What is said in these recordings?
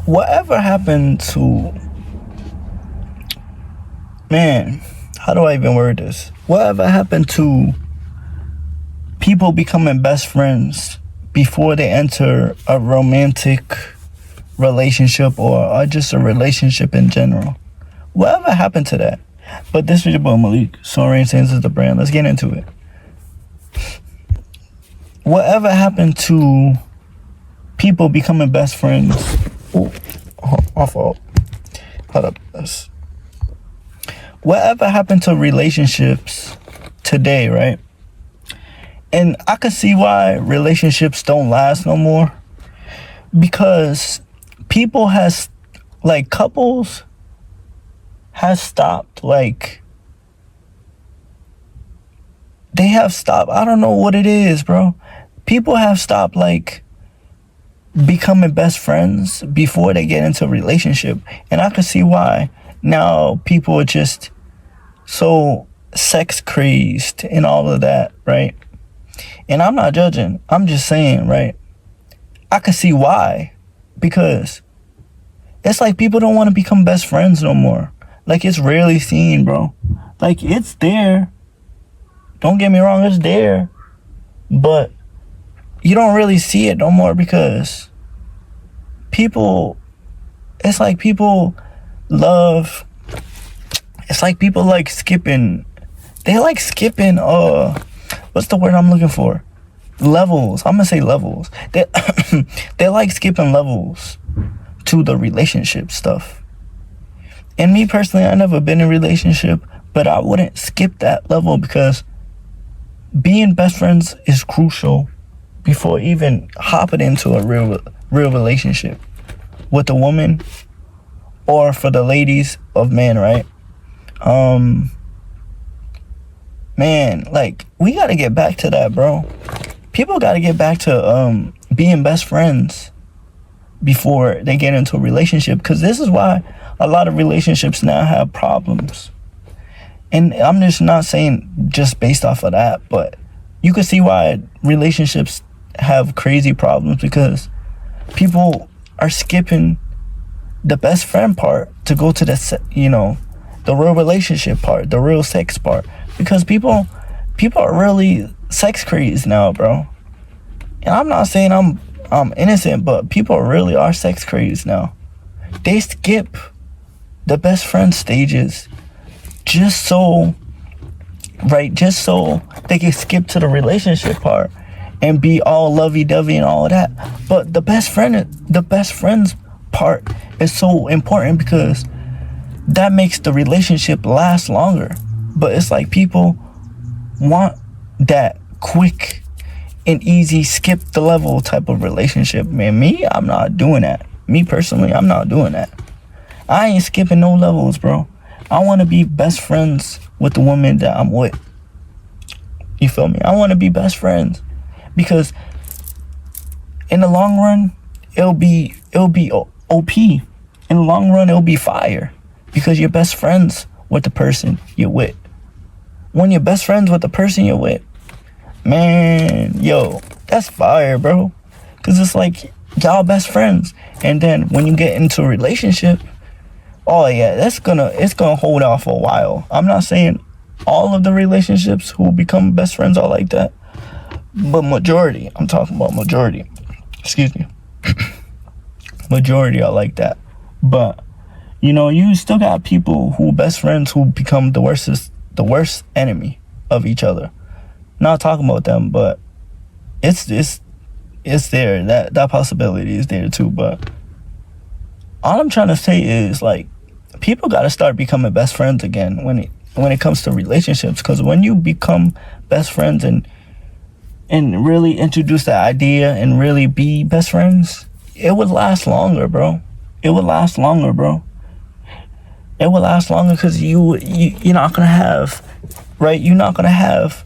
Whatever happened to, man, how do I even word this? Whatever happened to people becoming best friends before they enter a romantic relationship or just a relationship in general? Whatever happened to that? But this is your boy Malik. Soren Sands is the brand. Let's get into it. Whatever happened to people becoming best friends? Oh, my fault. Hold up. Whatever happened to relationships today, right? And I can see why relationships don't last no more. Because people couples has stopped, they have stopped. I don't know what it is, bro. People have stopped, becoming best friends before they get into a relationship. And I can see why. Now people are just so sex crazed and all of that, right? And I'm not judging. I'm just saying, right? I can see why. Because it's like people don't want to become best friends no more. It's rarely seen, bro. It's there. Don't get me wrong, it's there. But you don't really see it no more because it's like people like skipping. They like skipping, what's the word I'm looking for? Levels. I'm gonna say levels. They like skipping levels to the relationship stuff. And me personally, I never been in a relationship, but I wouldn't skip that level because being best friends is crucial before even hopping into a real relationship with a woman, or for the ladies of men, right? Man, we gotta get back to that, bro. People gotta get back to being best friends before they get into a relationship, because this is why a lot of relationships now have problems. And I'm just not saying just based off of that, but you can see why relationships have crazy problems, because people are skipping the best friend part to go to the real relationship part, the real sex part, because people are really sex crazed now, bro. And I'm not saying I'm innocent, but people really are sex crazed now. They skip the best friend stages just so they can skip to the relationship part and be all lovey-dovey and all of that. But the best friends part is so important because that makes the relationship last longer. But it's like people want that quick and easy skip the level type of relationship. Man, I'm not doing that. Me personally, I'm not doing that. I ain't skipping no levels, bro. I want to be best friends with the woman that I'm with. You feel me? I want to be best friends because in the long run, it'll be OP. In the long run, it'll be fire because you're best friends with the person you're with. When you're best friends with the person you're with, man, yo, that's fire, bro. Because it's like y'all best friends. And then when you get into a relationship, oh yeah, it's gonna hold out for a while. I'm not saying all of the relationships who become best friends are like that, but majority, I'm talking about majority. Excuse me. Majority are like that. But you still got people who best friends who become the worst enemy of each other. Not talking about them, but it's there. That possibility is there too. But all I'm trying to say is people got to start becoming best friends again when it comes to relationships, because when you become best friends and really introduce that idea and really be best friends, it would last longer, bro. It would last longer, bro. It would last longer because you're not gonna have, right? You're not gonna have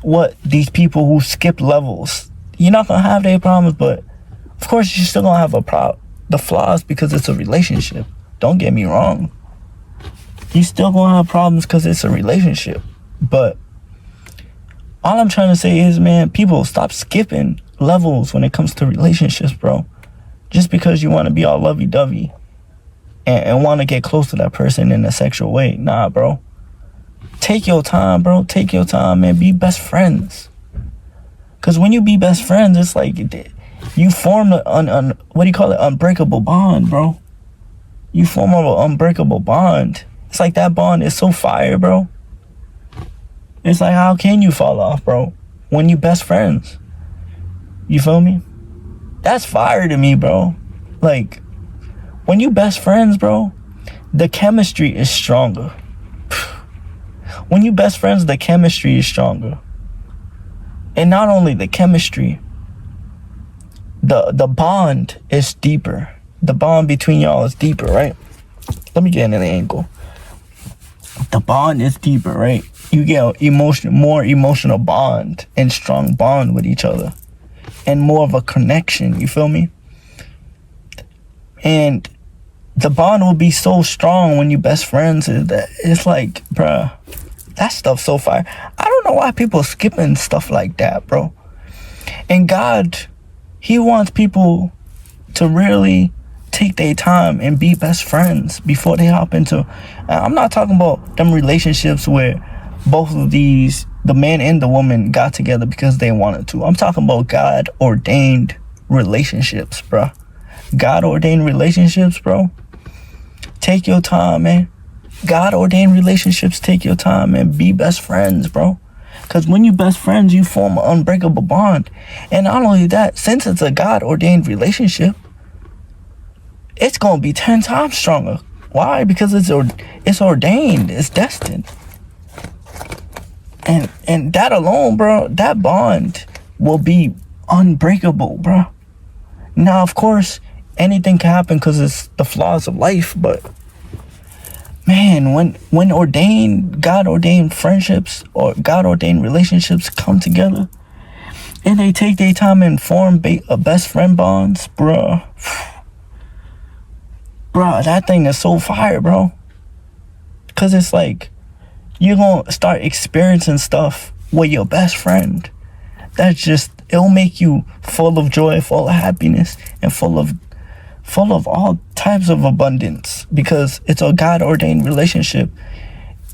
what these people who skip levels. You're not gonna have their problems, but of course you're still gonna have the flaws because it's a relationship. Don't get me wrong. You still gonna have problems because it's a relationship. But all I'm trying to say is, man, people stop skipping levels when it comes to relationships, bro. just because you want to be all lovey-dovey and want to get close to that person in a sexual way. Nah, bro. Take your time, bro. Take your time, man. Be best friends. Because when you be best friends, it's like you form an what do you call it? Unbreakable bond, bro. You form an unbreakable bond. It's like that bond is so fire, bro. It's like, how can you fall off, bro, when you best friends? You feel me? That's fire to me, bro. Like, when you best friends, bro, the chemistry is stronger. When you best friends, the chemistry is stronger. And not only the chemistry, the bond is deeper. The bond between y'all is deeper, right? Let me get into the angle. The bond is deeper, right? You get more emotional bond and strong bond with each other. And more of a connection, you feel me? And the bond will be so strong when you best friends. It's like, bruh, that stuff's so fire. I don't know why people skipping stuff like that, bro. And God, he wants people to really take their time and be best friends before they hop into. I'm not talking about them relationships where both of these, the man and the woman, got together because they wanted to. I'm talking about God ordained relationships, bro. God ordained relationships, bro. Take your time, man. God ordained relationships, take your time and be best friends, bro. Because when you best friends, you form an unbreakable bond. And not only that, since it's a God ordained relationship, it's going to be 10 times stronger. Why? Because it's ordained. It's destined. And that alone, bro, that bond will be unbreakable, bro. Now, of course, anything can happen because it's the flaws of life. But, man, when God ordained friendships or God ordained relationships come together and they take their time and form best friend bonds, bro. Bro, that thing is so fire, bro. Because it's like, you're going to start experiencing stuff with your best friend. That's just, it'll make you full of joy, full of happiness, and full of all types of abundance. Because it's a God-ordained relationship.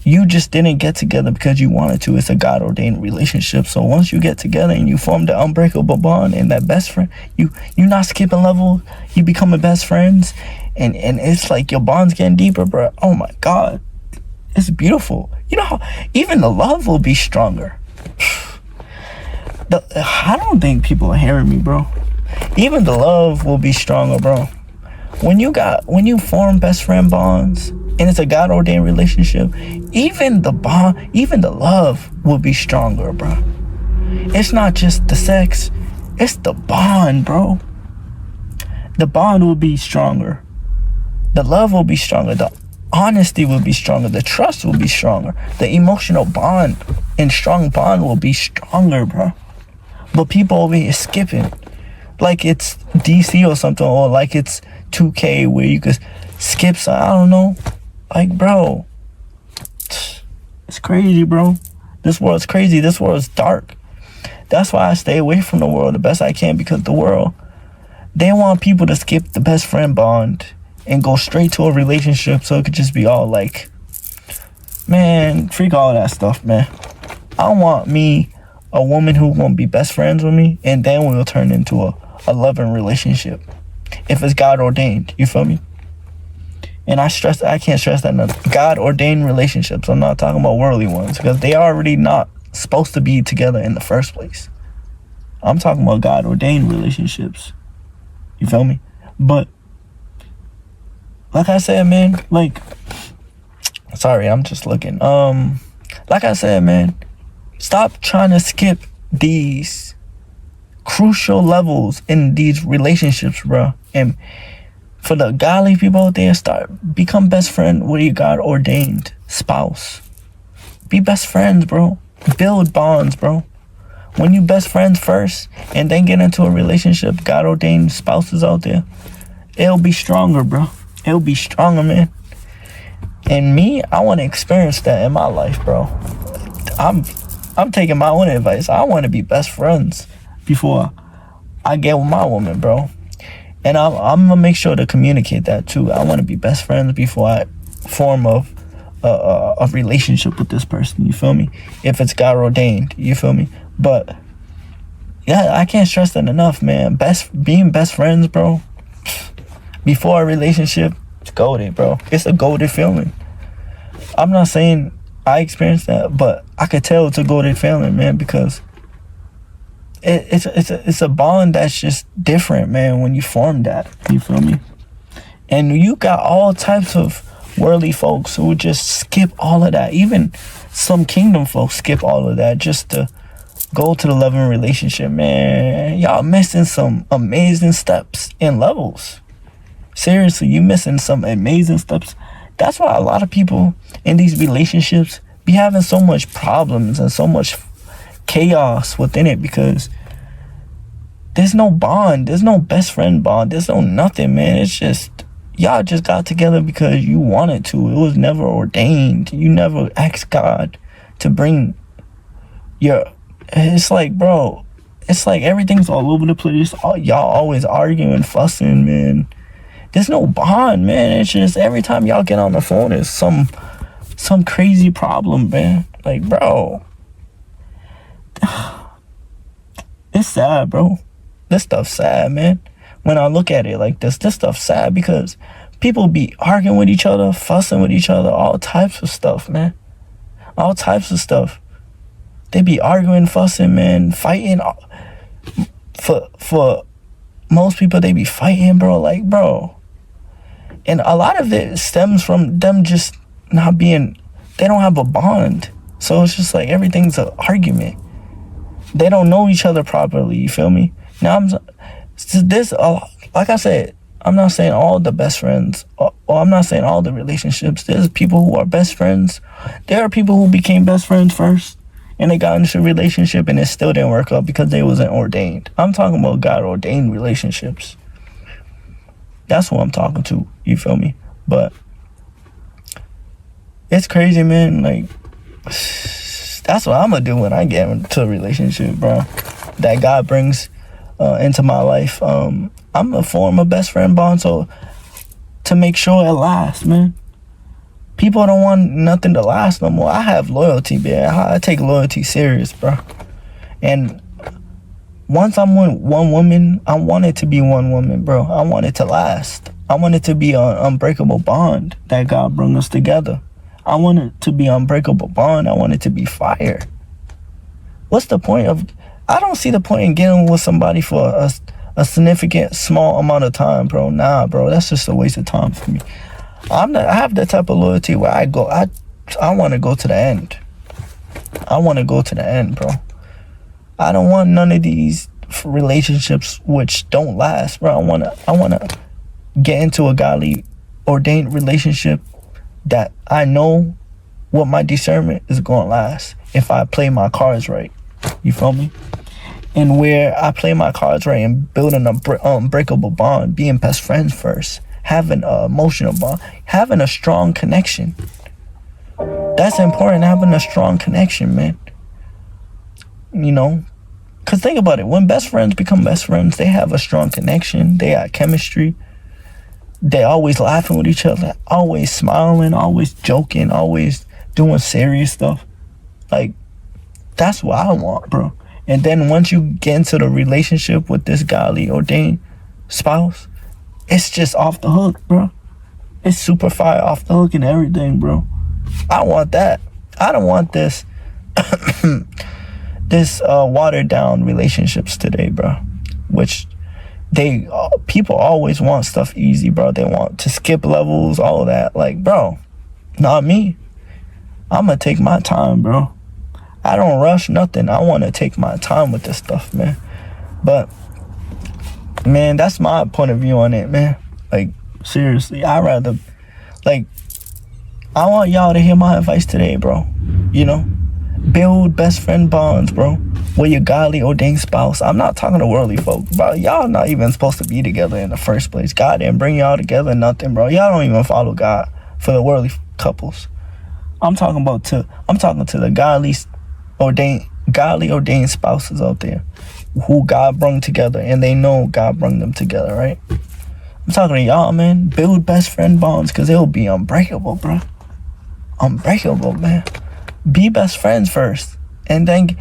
You just didn't get together because you wanted to. It's a God-ordained relationship. So once you get together and you form the unbreakable bond and that best friend, you're not skipping level. You becoming best friends. And it's like your bond's getting deeper, bro. Oh my God. It's beautiful. You know how even the love will be stronger. I don't think people are hearing me, bro. Even the love will be stronger, bro. When you form best friend bonds and it's a God ordained relationship, even the love will be stronger, bro. It's not just the sex, it's the bond, bro. The bond will be stronger. The love will be stronger. The honesty will be stronger. The trust will be stronger. The emotional bond and strong bond will be stronger, bro. But people over here skipping like it's DC or something, or like it's 2K where you could skip some, I don't know. Like, bro, it's crazy, bro. This world's crazy. This world's dark. That's why I stay away from the world the best I can, because the world, they want people to skip the best friend bond and go straight to a relationship so it could just be all like, man, freak all that stuff, man. I want me a woman who won't be best friends with me and then we'll turn into a loving relationship. If it's God ordained, you feel me? And I can't stress that enough. God ordained relationships. I'm not talking about worldly ones because they already not supposed to be together in the first place. I'm talking about God ordained relationships. You feel me? But like I said, man, sorry, I'm just looking. Like I said, man, stop trying to skip these crucial levels in these relationships, bro. And for the godly people out there, become best friend with your God ordained spouse. Be best friends, bro. Build bonds, bro. When you best friends first and then get into a relationship, God ordained spouses out there, it'll be stronger, bro. It'll be stronger, man. And me, I want to experience that in my life, bro. I'm taking my own advice. I want to be best friends before I get with my woman, bro. And I'm gonna make sure to communicate that too. I want to be best friends before I form a relationship with this person. You feel me? If it's God ordained, you feel me? But yeah, I can't stress that enough, man. Being best friends, bro. Before a relationship, it's goated, bro. It's a goated feeling. I'm not saying I experienced that, but I could tell it's a goated feeling, man, because it's a bond that's just different, man, when you form that. You feel me? And you got all types of worldly folks who just skip all of that. Even some kingdom folks skip all of that just to go to the loving relationship, man. Y'all missing some amazing steps and levels. Seriously, you missing some amazing steps. That's why a lot of people in these relationships be having so much problems and so much chaos within it, because there's no bond. There's no best friend bond. There's no nothing, man. It's just, y'all just got together because you wanted to. It was never ordained. You never asked God to bring your... It's like, bro, it's like everything's all over the place. Y'all always arguing, fussing, man. There's no bond, man. It's just every time y'all get on the phone, it's some crazy problem, man. Like, bro, it's sad, bro. This stuff's sad, man. When I look at it like this stuff's sad, because people be arguing with each other, fussing with each other, all types of stuff, man. All types of stuff. They be arguing, fussing, man, fighting. For most people, they be fighting, bro. Like, bro. And a lot of it stems from them just not being, they don't have a bond. So it's just like everything's an argument. They don't know each other properly, you feel me? Now, like I said, I'm not saying all the best friends, or I'm not saying all the relationships. There's people who are best friends. There are people who became best friends first, and they got into a relationship and it still didn't work out because they wasn't ordained. I'm talking about God ordained relationships. That's who I'm talking to, you feel me? But it's crazy, man. Like, that's what I'm gonna do when I get into a relationship, bro, that God brings into my life. I'm gonna form a best friend bond so to make sure it lasts, man. People don't want nothing to last no more. I have loyalty, man. I take loyalty serious, bro. And once I'm with one woman, I want it to be one woman, bro. I want it to last. I want it to be an unbreakable bond that God brought us together. I want it to be an unbreakable bond. I want it to be fire. What's the point of... I don't see the point in getting with somebody for a significant small amount of time, bro. Nah, bro. That's just a waste of time for me. I have that type of loyalty where I want to go to the end. I want to go to the end, bro. I don't want none of these relationships which don't last, bro. I wanna get into a godly ordained relationship that I know what my discernment is gonna last if I play my cards right. You feel me? And where I play my cards right and building an unbreakable bond, being best friends first, having an emotional bond, having a strong connection. That's important, having a strong connection, man. You know, because think about it. When best friends become best friends, they have a strong connection. They got chemistry. They always laughing with each other, always smiling, always joking, always doing serious stuff. Like, that's what I want, bro. And then once you get into the relationship with this godly ordained spouse, it's just off the hook, bro. It's super fire, off the hook and everything, bro. I want that. I don't want this this watered down relationships today, bro. Which people always want stuff easy, bro. They want to skip levels, all of that. Like, bro, not me. I'm gonna take my time, bro. I don't rush nothing. I want to take my time with this stuff, man. But, man, that's my point of view on it, man. Like, seriously, I want y'all to hear my advice today, bro. You know, build best friend bonds, bro, with your godly ordained spouse. I'm not talking to worldly folk, bro. Y'all not even supposed to be together in the first place. God didn't bring y'all together, nothing, bro. Y'all don't even follow God for the worldly couples. I'm talking to the godly ordained spouses out there who God brought together, and they know God brought them together, right? I'm talking to y'all, man. Build best friend bonds, because it'll be unbreakable, bro. Unbreakable, man. Be best friends first. And then,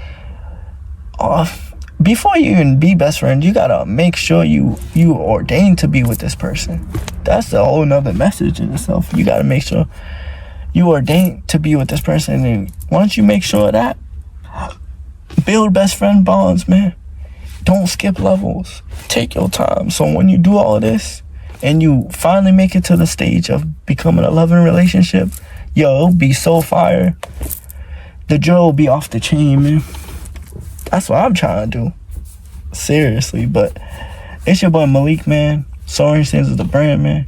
before you even be best friends, you gotta make sure you ordained to be with this person. That's a whole nother message in itself. You gotta make sure you ordained to be with this person. And once you make sure of that, build best friend bonds, man. Don't skip levels. Take your time. So when you do all of this and you finally make it to the stage of becoming a loving relationship, yo, it'll be so fire. The joy will be off the chain, man. That's what I'm trying to do. Seriously, but it's your boy Malik, man. Soaring Sands is the brand, man.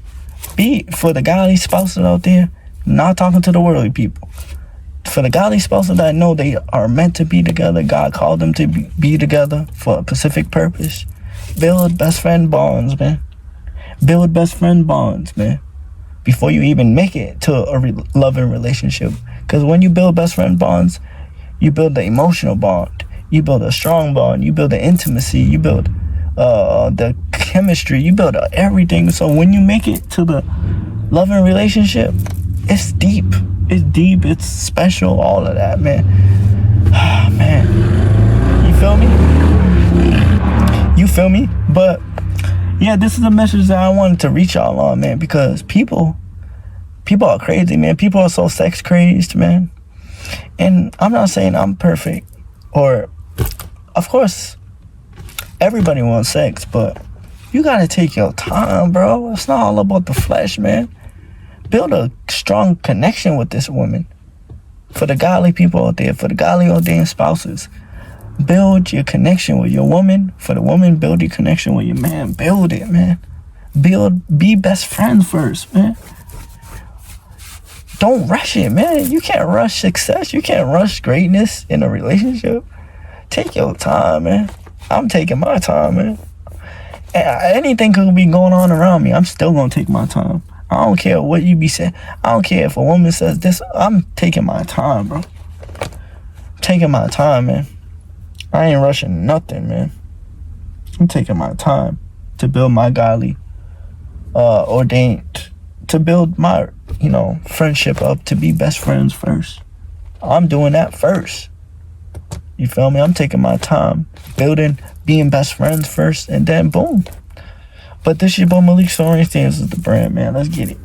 Be for the godly spouses out there, not talking to the worldly people. For the godly spouses that know they are meant to be together, God called them to be together for a specific purpose. Build best friend bonds, man. Build best friend bonds, man. Before you even make it to a loving relationship. Because when you build best friend bonds, you build the emotional bond. You build a strong bond. You build the intimacy. You build the chemistry. You build everything. So when you make it to the loving relationship, it's deep. It's deep. It's special. All of that, man. Man. You feel me? You feel me? But yeah, this is a message that I wanted to reach y'all on, man, because people are crazy, man. People are so sex crazed, man. And I'm not saying I'm perfect, or of course everybody wants sex, but you gotta take your time, bro. It's not all about the flesh, man. Build a strong connection with this woman. For the godly people out there, for the godly ordained spouses, build your connection with your woman. For the woman, build your connection with your man. Build it, man. Be best friends first, man. Don't rush it, man. You can't rush success. You can't rush greatness in a relationship. Take your time, man. I'm taking my time, man. Anything could be going on around me. I'm still gonna take my time. I don't care what you be saying. I don't care if a woman says this. I'm taking my time, bro. Taking my time, man. I ain't rushing nothing, man. I'm taking my time to build my godly, ordained, to build my, friendship up, to be best friends first. I'm doing that first. You feel me? I'm taking my time building, being best friends first, and then boom. But this your boy Malik Soaring Sands is the brand, man. Let's get it.